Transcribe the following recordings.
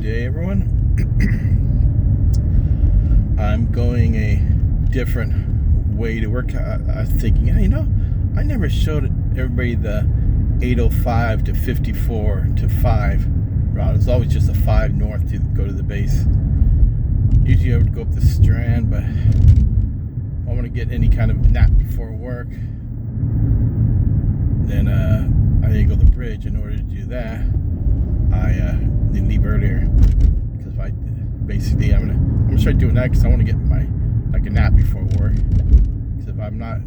day, everyone. I'm going a different way to work. I was thinking, I never showed everybody the 805 to 54 to 5 route. It's always just a 5 north to go to the base. Usually I would go up the Strand, but if I want to get any kind of nap before work, then I need to go to the bridge. In order to do that, I need to leave earlier, because if I'm gonna start doing that because I want to get a nap before work. Because if I'm not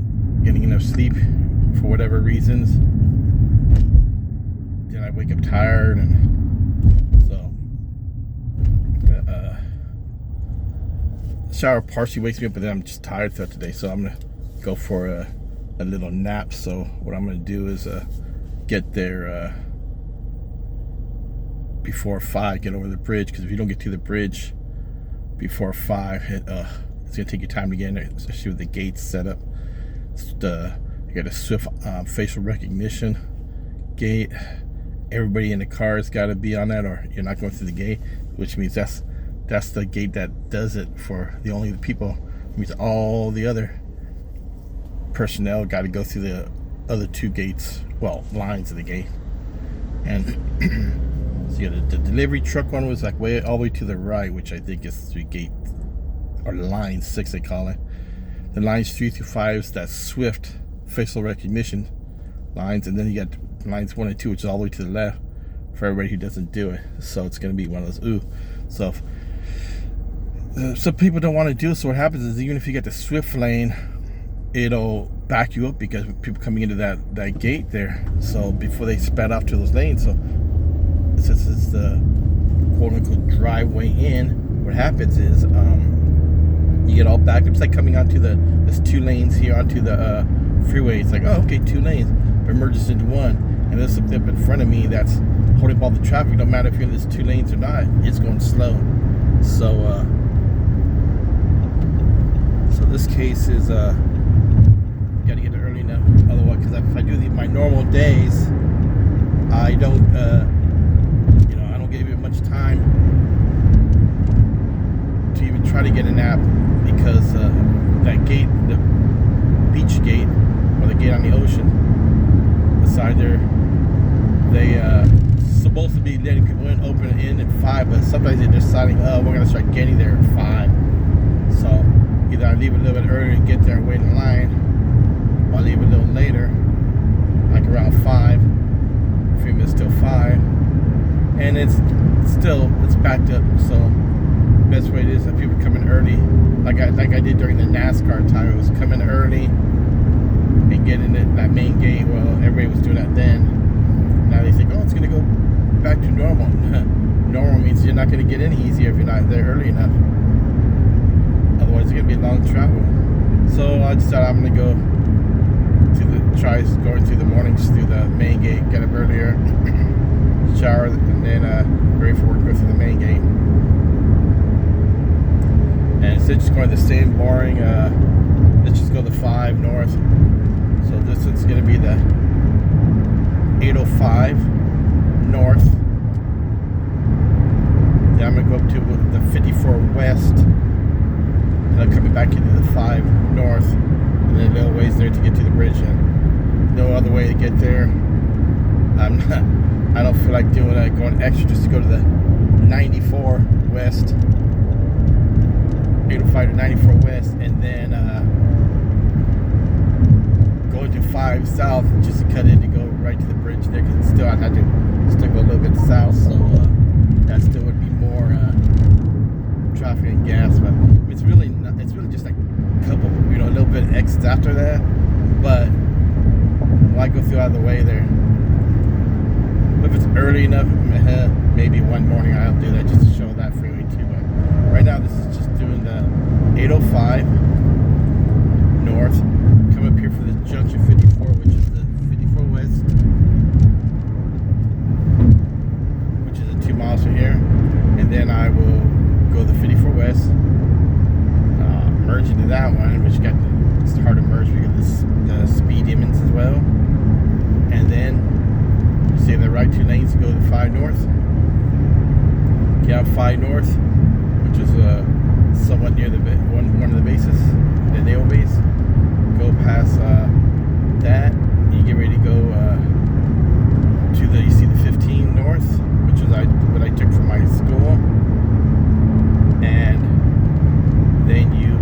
getting enough sleep for whatever reasons, then I wake up tired, and so shower partially wakes me up, but then I'm just tired throughout the day. So I'm gonna go for a little nap. So what I'm gonna do is get there before 5, get over the bridge, because if you don't get to the bridge before 5, it's gonna take you time to get in there, especially with the gates set up. You got a swift facial recognition gate. Everybody in the car has got to be on that, or you're not going through the gate, which means that's the gate that does it for only the people. It means all the other personnel got to go through the other 2 gates, lines of the gate. And so yeah, the delivery truck one was way all the way to the right, which I think is the gate, or line 6 they call it. The lines 3 through 5 is that swift facial recognition lines, and then you got lines 1 and 2, which is all the way to the left for everybody who doesn't do it. So it's going to be one of those So if some people don't want to do it, so what happens is, even if you get the swift lane, it'll back you up because people coming into that gate there. So before they sped off to those lanes, so since it's the quote-unquote driveway in, what happens is you get all backed up. It's like coming onto there's 2 lanes here onto the freeway. It's like, oh, okay, 2 lanes, but it merges into 1, and there's something up in front of me that's holding up all the traffic. No matter if you're in this 2 lanes or not, it's going slow. So this case is you gotta get there early enough. Otherwise, because if I do my normal days, I don't I don't give it much time to even try to get a nap, because that gate, the beach gate, or the gate on the ocean, the side there, they supposed to be letting people open in at 5, but sometimes they're deciding, we're gonna start getting there at 5. So either I leave a little bit earlier and get there and wait in line, or I leave a little later, like around 5, 3 minutes till 5, and it's backed up. So the best way it is that people come in early, like I did during the NASCAR time. It was coming early and getting that main gate. Well, everybody was doing that then. Now they think, it's gonna go back to normal. Normal means you're not gonna get any easier if you're not there early enough. Otherwise, it's gonna be a long travel. So I decided I'm gonna go try going through the mornings through the main gate, get up earlier, shower, and then ready for work, go through the main gate. And instead of just going the same boring, let's just go the 5 north. So this is gonna be the 805 north. Then I'm gonna go up to the 54 west, and I'm coming back into the 5 north, and then a little ways there to get to the bridge. And no other way to get there. I don't feel like doing going extra just to go to the 94 west, 805 to 94 west, and then going to 5 south just to cut in to go right to the bridge there, because still I'd have to still go a little bit south, so that still would be more traffic and gas. But it's really just like a couple, a little bit exits after that. But why go through out of the way there? If it's early enough, maybe one morning I'll do that just to show that freeway too. But right now, this is just doing the 805 north. Come up here for the junction 54, which is the 54 west, which is 2 miles from here, and then I will go the 54 west, merge into that one, which it's hard to merge because the speed demons as well, and then save the right 2 lanes to go to 5 north, Get on 5 North, which is somewhat near the one of the bases, the naval base. Go past that, you get ready to go to you see the 15 North, which is what I took from my school, and then you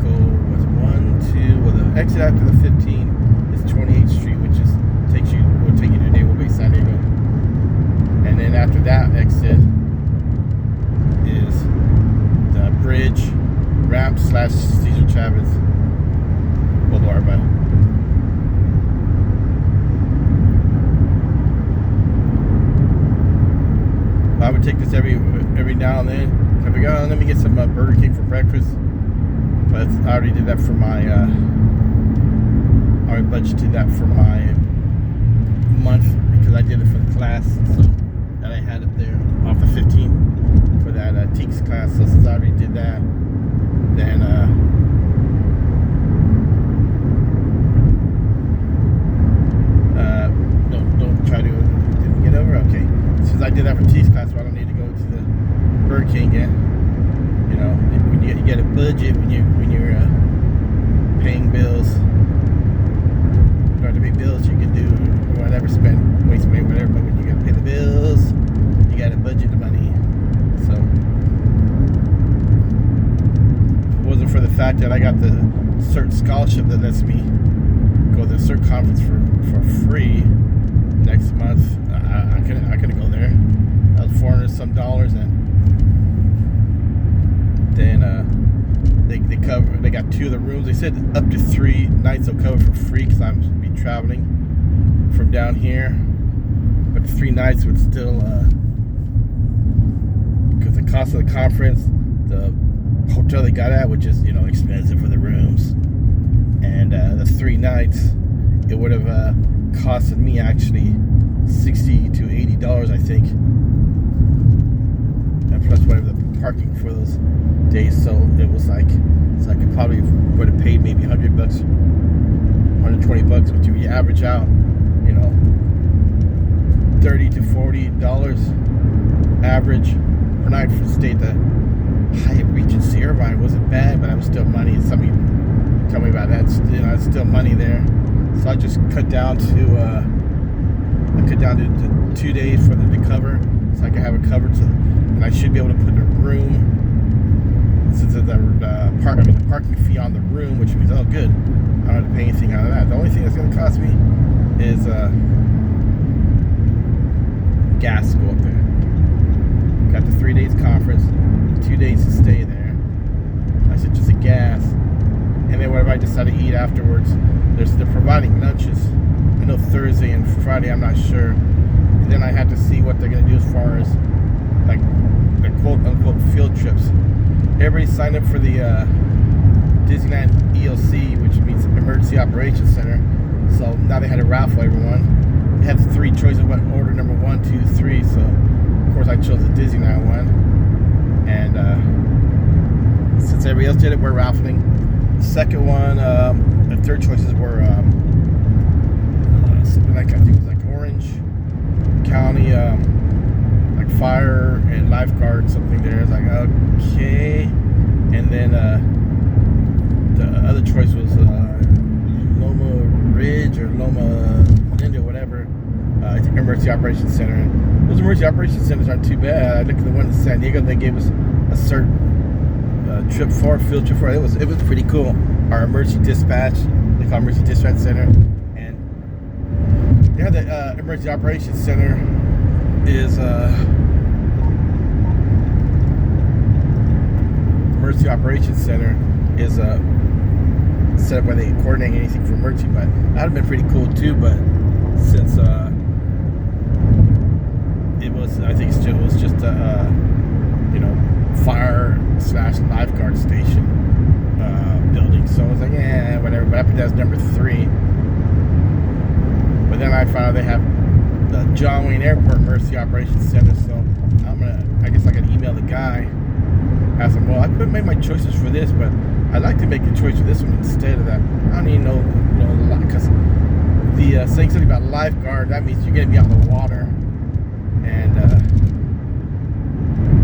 go with the exit after the 15 is 28th Street, which will take you to Naval Base San Diego, and then after that exit is the bridge ramp / Cesar Chavez Boulevard. But I would take this every now and then. I figure, let me get some Burger King for breakfast. But I already did that for my. I already budgeted that for my month because I did it for the class that I had up there off the 15 for that TEACS class. So since I already did that, then don't try to didn't get over. Okay, since I did that for TEACS class, so I don't need to go to the Burger King yet. You know, when you get a budget when you're paying bills. To pay bills, you can do whatever, waste money, whatever. But when you gotta pay the bills, you gotta budget the money. So if it wasn't for the fact that I got the CERT scholarship that lets me go to the CERT conference for free next month, I couldn't go there. That was $400 some, and then they got 2 of the rooms. They said up to 3 nights they'll cover for free because I'm be traveling from down here. But 3 nights would still, because the cost of the conference, the hotel they got at, which is expensive for the rooms, and the 3 nights, it would have costed me actually $60 to $80, I think, and plus whatever the parking for those days. So it was like, I could probably would have paid maybe $100, $120, which if you average out, $30 to $40 average per night for stay at the Hyatt Regency Irvine. Wasn't bad, but that was still money. Somebody tell me about that. It's still money there. So I just cut down to 2 days for them to cover, so I can have it covered. And I should be able to put the room, since the parking fee on the room, which means, oh good, I don't have to pay anything out of that. The only thing that's going to cost me is gas to go up there. Got the 3 days conference, 2 days to stay there. I said just the gas, and then whatever I decide to eat afterwards. They're providing lunches. I know Thursday and Friday, I'm not sure. And then I have to see what they're going to do as far as like the quote unquote field trips. Everybody signed up for the Disneyland EOC, which means Emergency Operations Center. So now they had a raffle, everyone. They had 3 choices of what order, number 1, 2, 3. So of course I chose the Disneyland one. And since everybody else did it, we're raffling. The second one, the third choices were something like, I think it was like Orange County, like fire and lifeguard, something there. It's like, okay. And then the other choice was Loma Ridge or Loma Linda, whatever. I think Emergency Operations Center. And those Emergency Operations Centers aren't too bad. I looked at the one in San Diego. They gave us a CERT field trip for it. It was pretty cool. Our emergency dispatch, they call Emergency Dispatch Center, and yeah, the Emergency Operations Center is Emergency Operations Center is set up where they coordinate anything for emergency. But that would have been pretty cool too. But since it was, I think it was just a fire / lifeguard station building. So I was like, yeah, whatever. But I put that as number 3. But then I found out they have the John Wayne Airport Emergency Operations Center. So I guess I could email the guy, ask him, well, I couldn't make my choices for this, but I'd like to make a choice for this one instead of that. I don't even know a lot, because the saying something about lifeguard. That means you're gonna be on the water, and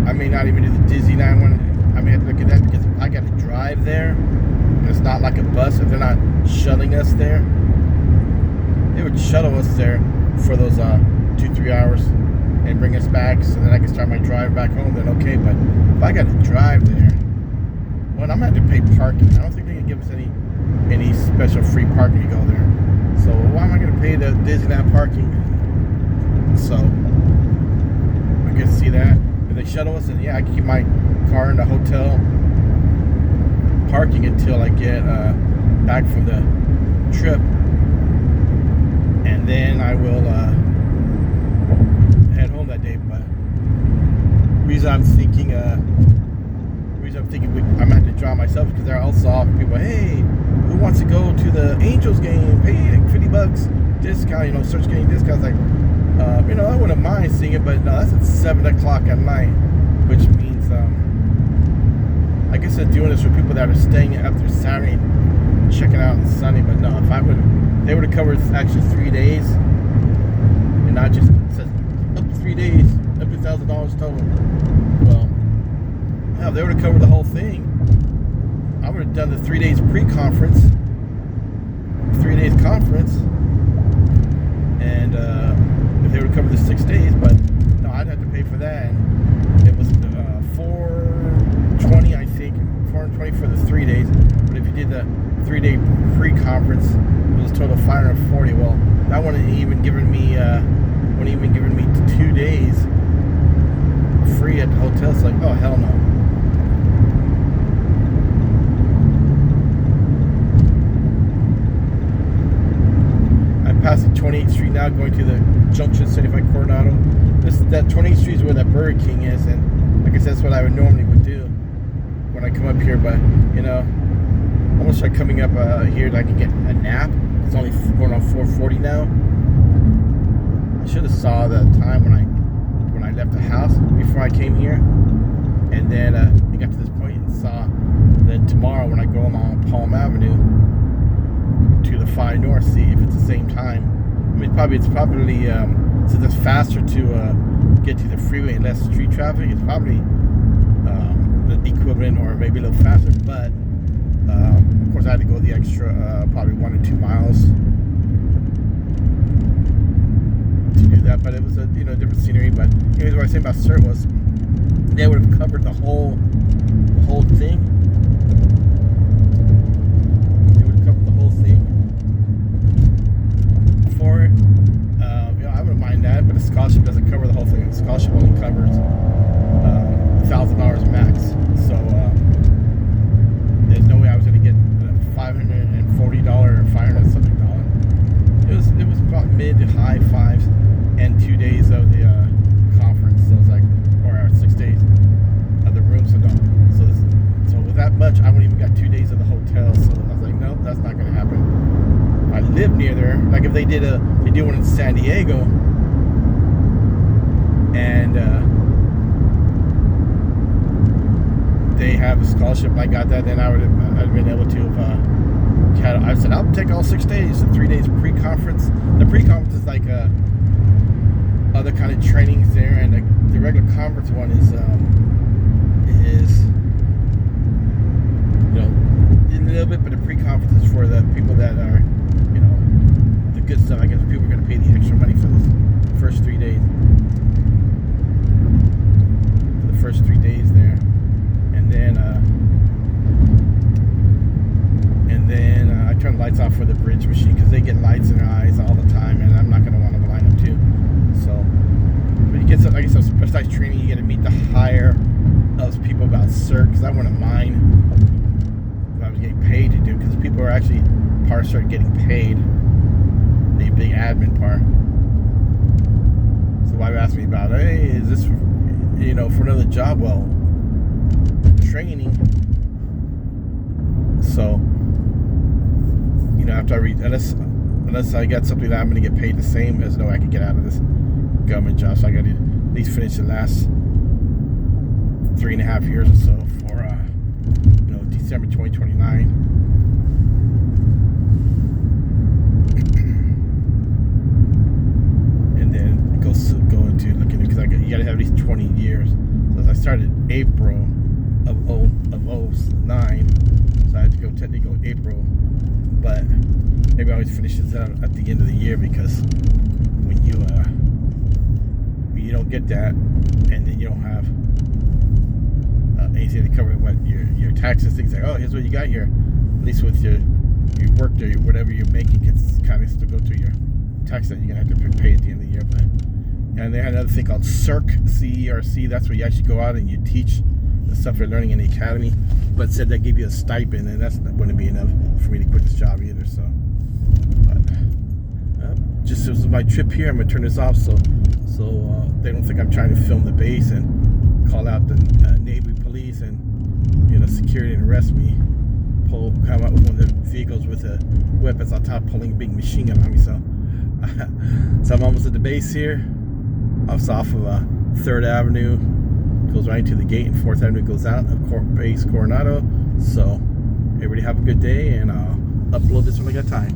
I may not even do the Disneyland one. I may have to look at that because if I got to drive there, and it's not like a bus. If they're not shuttling us there, they would shuttle us there for those 2-3 hours and bring us back, so that I can start my drive back home. Then okay, but if I got to drive there, well, I'm gonna have to pay parking. I don't think they can give us any special free parking to go there. So why am I gonna pay the Disneyland parking? So I guess see that if they shuttle us, and yeah, I can keep my car in the hotel parking until I get back from the trip, and then I will head home that day. But reason I'm thinking I might have to draw myself because they're also offering people, hey, who wants to go to the Angels game? Hey, like $50 discount. Search getting discounts. Like, I wouldn't mind seeing it, but no, that's at 7 o'clock at night, which means I guess they're doing this for people that are staying after Saturday, checking out on Sunday. But no, if they would have covered actually 3 days, and not just it says up to 3 days, up to $1,000 total. Well, yeah, if they would have covered the whole thing, I would have done the 3 days pre-conference, 3 days conference, and if they would have covered the 6 days. But no, I'd have to pay for that. And it was $420, I think, $420 for the 3 days. But if you did the 3-day pre-conference, it was total $540. Well, that wouldn't even given me 2 days free at the hotel. It's like, oh hell no. Passing 28th Street now, going to the Junction 75 Coronado. That 28th Street is where that Burger King is, and I guess that's what I would normally do when I come up here. But I almost like coming up here that I can get a nap. It's only going on 4:40 now. I should have saw the time when I left the house before I came here, and then I got to this point and saw that tomorrow when I go along Palm Avenue to the 5 North, see if it's the same time. I mean, it's probably since it's faster to get to the freeway and less street traffic, it's probably the equivalent or maybe a little faster. But of course, I had to go the extra probably 1 or 2 miles to do that. But it was a different scenery. But anyways, what I was saying about CERT was they would have covered the whole thing. For it, I wouldn't mind that, but the scholarship doesn't cover the whole thing. The scholarship only covers $1,000 max. So there's no way I was going to get $540 or $500 something dollar. It was about mid to high fives, and 2 days of the conference. So it's like, or 6 days of the room. So no. So with that much, I wouldn't even got 2 days of the hotel. So I was like, no, that's not going to happen. I live near there. Like if they did one in San Diego, and they have a scholarship, I got that, then I'd have been able to have I said I'll take all 6 days, the 3 days pre-conference. The pre-conference is like other kind of trainings there, and the regular conference one is a little bit, but the pre-conference is for the people that are the good stuff. I guess people are going to pay the extra money for this first 3 days. For the first 3 days there. And then I turn the lights off for the bridge machine because they get lights in their eyes all the time, and I'm not going to want to blind them too. So, but you get some, I guess, some specialized training. You get to meet the higher ups people about CERT, because I wouldn't mind if I was getting paid to do, because people are actually part of CERT getting paid. The big admin part. So why ask me about, hey, is this for another job? Well, training. So after I read, unless I got something that I'm going to get paid the same, there's no way I can get out of this government job. So I got to at least finish the last 3.5 years or so for December 2029. started April of 09, so I had to go technically go April, but maybe I always finish this out at the end of the year, because when you don't get that, and then you don't have anything to cover what your taxes, things like, oh, here's what you got here. At least with your work or whatever you're making, it's kind of still go to your tax that you're gonna have to pay at the end of the year. But and they had another thing called CERC, CERC. That's where you actually go out and you teach the stuff you're learning in the academy. But said they give you a stipend, and that's not going to be enough for me to quit this job either. So, but just this was my trip here. I'm gonna turn this off so they don't think I'm trying to film the base and call out the Navy police and security and arrest me. Come out with one of the vehicles with weapons on top, pulling a big machine gun on me. So, so I'm almost at the base here. Off of 3rd Avenue, goes right to the gate, and 4th Avenue goes out of base Coronado. So everybody have a good day, and I'll upload this when I got time.